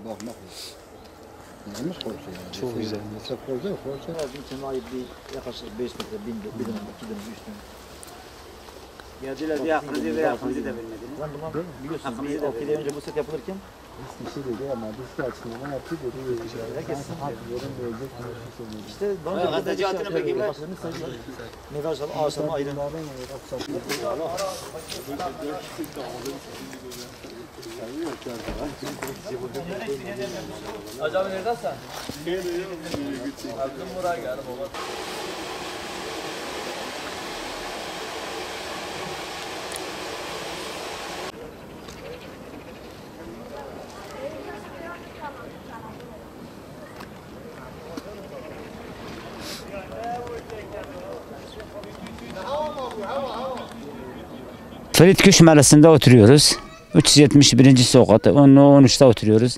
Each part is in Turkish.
Bakmak neymiş korkuyor yani. Çok güzel. Mesela korkuyor. Bizim ayıp bir yaklaşık 5 metre, 1 dönüm, 2 dönüm, 3 dönüm. Geldiler bir hakkınızı ve hakkınızı da vermediniz. Ben bunu biliyorsunuz bir 6 yıl önce bu set yapılırken Bir şey dedi ama diski açılmadan yaptı dedi. herkes Yerin verecek. işte daha önce gazeteci atını peki ben mesaj ağaçlarına ayırın. Acaba neredesin? Abdüm buraya geldim baba. Ferit Güç Mahallesi'nde oturuyoruz. 371. sokakta 13'te oturuyoruz.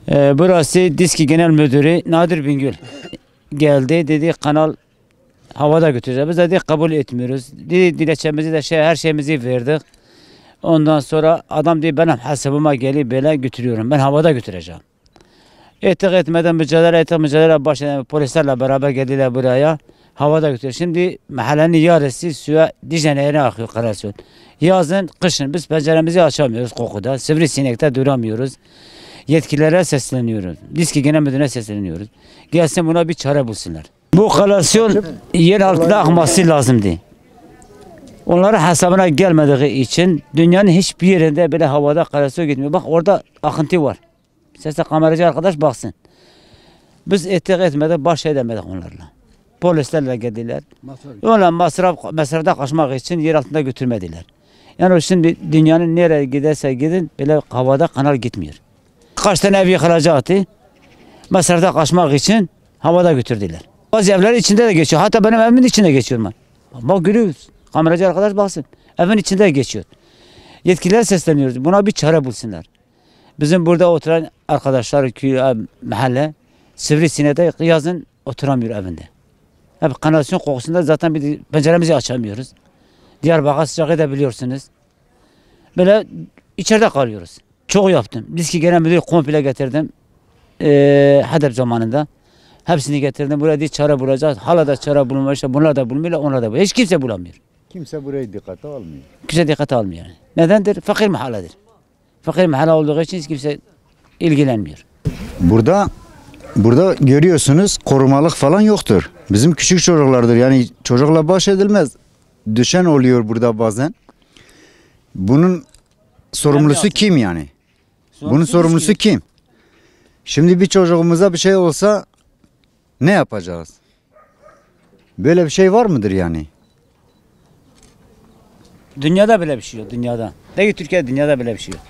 Burası Diski Genel Müdürü Nadir Bingöl geldi. Dedi kanal havada götüreceğiz. Biz dedik kabul etmiyoruz. Dedi dilekçemizi de her şeyimizi verdik. Ondan sonra adam dedi benim hesabıma gelip böyle götürüyorum. Ben havada götüreceğim. Ettik etmeden mücadele başlayan polislerle beraber geldiler buraya. Havada götürüyor. Şimdi mahallenin yarısı suya Dicle Nehri'ne akıyor Karasol. Yazın, kışın biz penceremizi açamıyoruz kokuda. Sivrisinekte duramıyoruz. Yetkililere sesleniyoruz. Diski Genel Müdürü'ne sesleniyoruz. Gelsin buna bir çare bulsunlar. Bu kalasyon yer altına akması lazımdı. Onların hesabına gelmediği için dünyanın hiçbir yerinde böyle havada kalasyon gitmiyor. Bak orada akıntı var. Sesle kameracı arkadaş baksın. Biz ettik etmeden baş edemedik onlarla. Polislerle geldiler. Ona masrafta kaçmak için yer altında götürmediler. Yani şimdi dünyanın nereye giderse gidin böyle havada kanal gitmiyor. Kaç tane ev yıkılacaktı. Masrafta kaçmak için havada götürdüler. Bazı evler içinde de geçiyor. Hatta benim evimin içinde geçiyor ben. Bak görüyoruz. Kameracı arkadaş baksın. Evin içinde geçiyor. Yetkililer sesleniyoruz. Buna bir çare bulsunlar. Bizim burada oturan arkadaşlar mahalle Sivrisine'de yazın oturamıyor evinde. Hep kanalizasyon kokusunda zaten bir penceremizi açamıyoruz. Diyarbakır sıcağı da biliyorsunuz. Böyle içeride kalıyoruz. Çok yaptım. Diski Genel Müdürü komple getirdim. Hedef zamanında. Hepsini getirdim. Buraya bir çare bulacağız. Hala da çare bulunmuyor. Bunlar da bulmuyorlar, onlar da bulmuyor. Hiç kimse bulamıyor. Kimse burayı dikkate almıyor. Kimse dikkat almıyor. Yani. Nedendir? Fakir mahalledir. Fakir mahalle olduğu için hiç kimse ilgilenmiyor. Burada görüyorsunuz korumalık falan yoktur. Bizim küçük çocuklardır. Yani çocukla baş edilmez. Düşen oluyor burada bazen. Bunun sorumlusu kim yani? Bunun sorumlusu kim? Şimdi bir çocuğumuza bir şey olsa ne yapacağız? Böyle bir şey var mıdır yani? Dünyada böyle bir şey yok. Dünyada. Değil Türkiye, dünyada böyle bir şey yok.